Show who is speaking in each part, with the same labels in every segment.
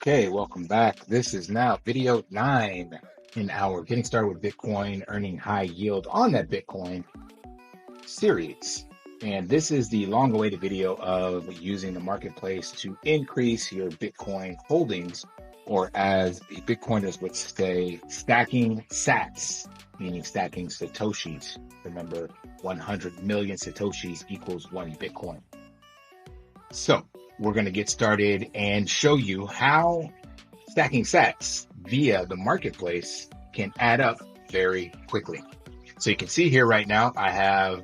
Speaker 1: Okay, welcome back. This is now video 9 in our Getting Started with Bitcoin, Earning High Yield on that Bitcoin series. And this is the long-awaited video of using the marketplace to increase your Bitcoin holdings, or as the Bitcoiners would say, stacking sats, meaning stacking Satoshis. Remember, 100 million Satoshis equals 1 Bitcoin. So we're going to get started and show you how stacking sats via the marketplace can add up very quickly. So you can see here right now, I have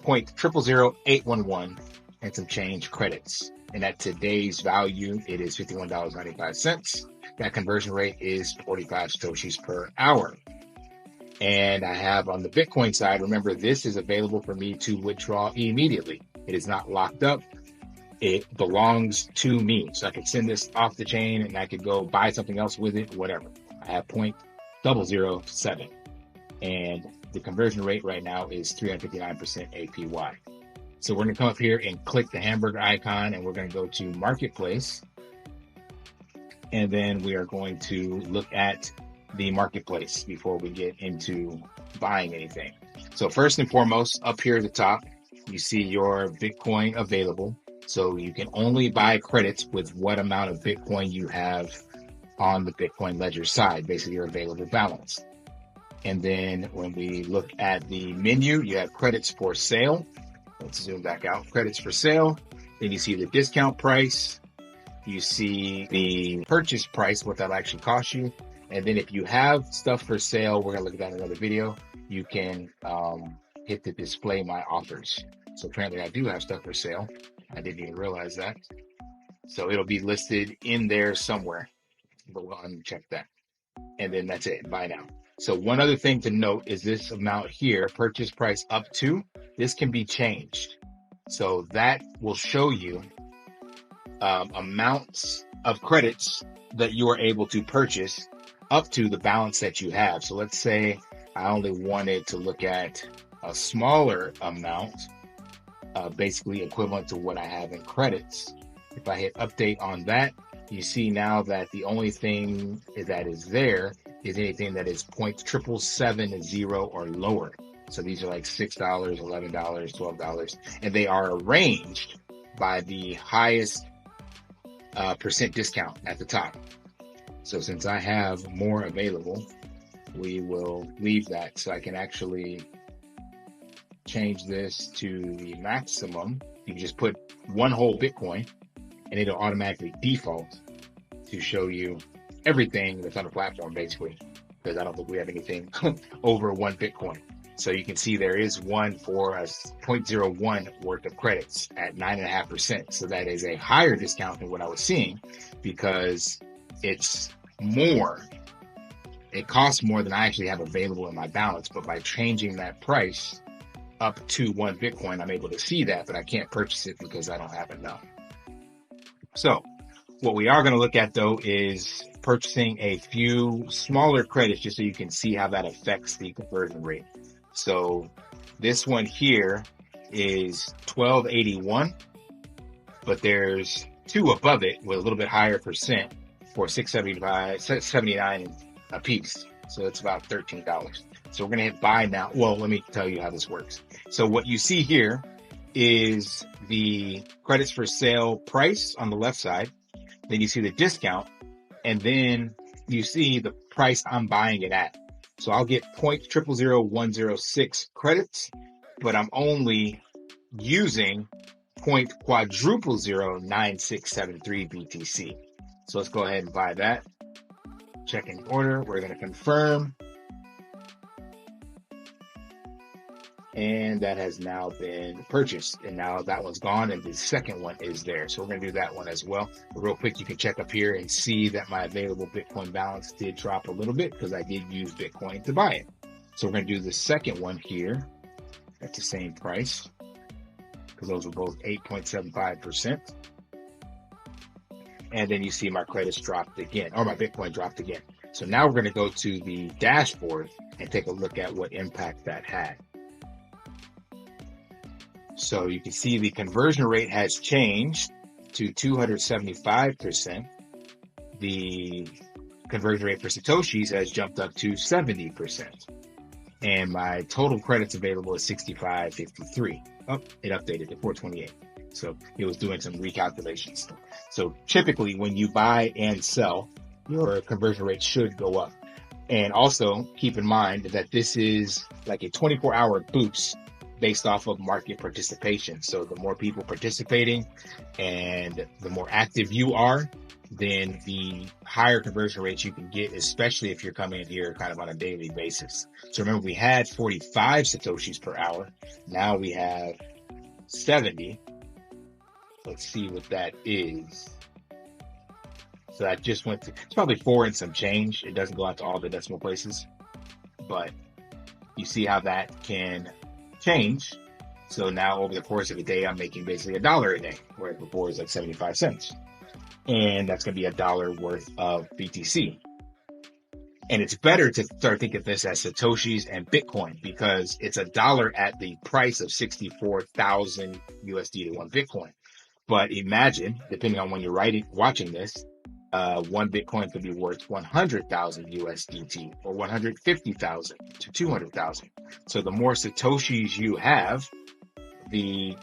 Speaker 1: 0.000811 and some change credits. And at today's value, it is $51.95. That conversion rate is 45 Satoshis per hour. And I have on the Bitcoin side, remember, this is available for me to withdraw immediately. It is not locked up. It belongs to me. So I could send this off the chain and I could go buy something else with it, whatever. I have 0.007. And the conversion rate right now is 359% APY. So we're going to come up here and click the hamburger icon, and we're going to go to Marketplace. And then we are going to look at the marketplace before we get into buying anything. So first and foremost, up here at the top, you see your Bitcoin available. So you can only buy credits with what amount of Bitcoin you have on the Bitcoin ledger side, basically your available balance. And then when we look at the menu, you have credits for sale. Let's zoom back out. Credits for sale. Then you see the discount price. You see the purchase price, what that'll actually cost you. And then if you have stuff for sale, we're going to look at that in another video. You can hit the display my offers. So apparently I do have stuff for sale. I didn't even realize that. So it'll be listed in there somewhere, but we'll uncheck that. And then that's it. Buy now. So one other thing to note is this amount here, purchase price up to, this can be changed. So that will show you amounts of credits that you are able to purchase up to the balance that you have. So let's say I only wanted to look at a smaller amount, basically equivalent to what I have in credits. If I hit update on that, you see now that the only thing that is there is anything that is 0.770 or lower. So these are like $6, $11, $12, and they are arranged by the highest percent discount at the top. So since I have more available, we will leave that. So I can actually change this to the maximum. You can just put one whole Bitcoin and it'll automatically default to show you everything that's on the platform, basically, because I don't think we have anything over 1 Bitcoin. So you can see there is one for a 0.01 worth of credits at 9.5%. So that is a higher discount than what I was seeing because it's more. It costs more than I actually have available in my balance. But by changing that price up to 1 Bitcoin, I'm able to see that, but I can't purchase it because I don't have enough. So what we are going to look at, though, is purchasing a few smaller credits just so you can see how that affects the conversion rate. So this one here is 1281, but there's two above it with a little bit higher percent for 679 a piece. So it's about $13. So we're going to hit buy now. Well, let me tell you how this works. So what you see here is the credits for sale price on the left side. Then you see the discount, and then you see the price I'm buying it at. So I'll get 0.000106 credits, but I'm only using 0.009673 BTC. So let's go ahead and buy that. Checking order. We're going to confirm. And that has now been purchased. And now that one's gone and the second one is there. So we're going to do that one as well. But real quick, you can check up here and see that my available Bitcoin balance did drop a little bit because I did use Bitcoin to buy it. So we're going to do the second one here at the same price because those were both 8.75%. And then you see my credits dropped again, or my Bitcoin dropped again. So now we're going to go to the dashboard and take a look at what impact that had. So you can see the conversion rate has changed to 275%. the conversion rate for Satoshis has jumped up to 70%. And my total credits available is 65.53. Oh, it updated to 428. So it was doing some recalculations. So typically when you buy and sell, your conversion rate should go up. And also keep in mind that this is like a 24-hour boost based off of market participation. So the more people participating and the more active you are, then the higher conversion rates you can get, especially if you're coming in here kind of on a daily basis. So remember, we had 45 Satoshis per hour. Now we have 70. Let's see what that is. So that just went to, it's probably 4 and some change. It doesn't go out to all the decimal places, but you see how that can change. So now over the course of a day, I'm making basically $1 a day, whereas before it was like 75 cents. And that's going to be $1 worth of BTC. And it's better to start thinking of this as Satoshis and Bitcoin because it's $1 at the price of 64,000 USD to one Bitcoin. But imagine, depending on when you're watching this, one Bitcoin could be worth 100,000 USDT or 150,000 to 200,000. So the more Satoshis you have, the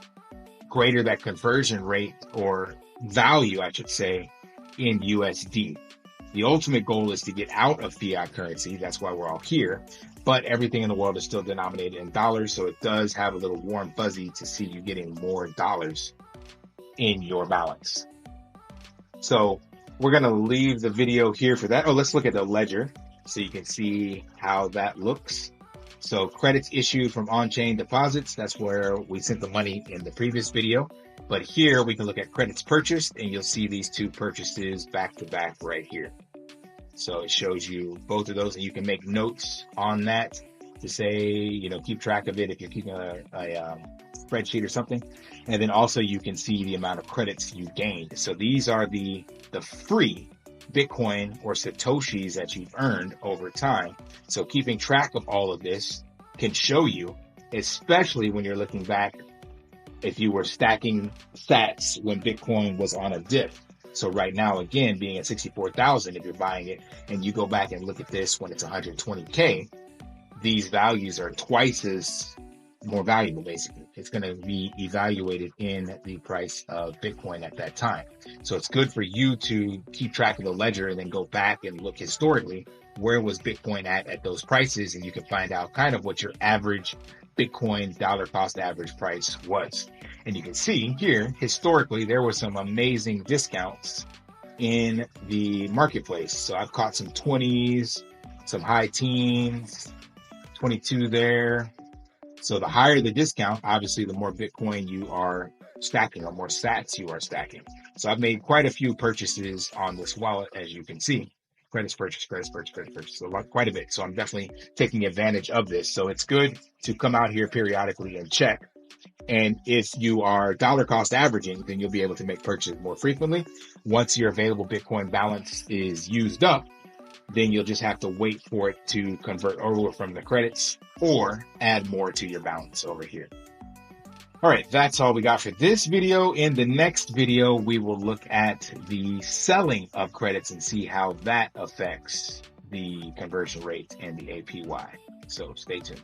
Speaker 1: greater that conversion rate or value, I should say, in USD. The ultimate goal is to get out of fiat currency. That's why we're all here. But everything in the world is still denominated in dollars. So it does have a little warm fuzzy to see you getting more dollars in your balance. So we're going to leave the video here for that. Oh, let's look at the ledger so you can see how that looks. So credits issued from on-chain deposits. That's where we sent the money in the previous video. But here we can look at credits purchased and you'll see these two purchases back to back right here. So it shows you both of those and you can make notes on that to say, keep track of it if you're keeping a spreadsheet or something. And then also you can see the amount of credits you gained. So these are the free Bitcoin or Satoshis that you've earned over time. So keeping track of all of this can show you, especially when you're looking back, if you were stacking sats when Bitcoin was on a dip. So right now, again, being at 64,000, if you're buying it and you go back and look at this when it's 120K, these values are twice as more valuable, basically. It's going to be evaluated in the price of Bitcoin at that time. So it's good for you to keep track of the ledger and then go back and look historically, where was Bitcoin at those prices? And you can find out kind of what your average Bitcoin dollar cost average price was. And you can see here, historically, there were some amazing discounts in the marketplace. So I've caught some 20s, some high teens, 22 there. So the higher the discount, obviously, the more Bitcoin you are stacking or more sats you are stacking. So I've made quite a few purchases on this wallet, as you can see. Credits purchase, so quite a bit. So I'm definitely taking advantage of this. So it's good to come out here periodically and check. And if you are dollar cost averaging, then you'll be able to make purchases more frequently. Once your available Bitcoin balance is used up, then you'll just have to wait for it to convert over from the credits or add more to your balance over here. All right, that's all we got for this video. In the next video, we will look at the selling of credits and see how that affects the conversion rate and the APY. So stay tuned.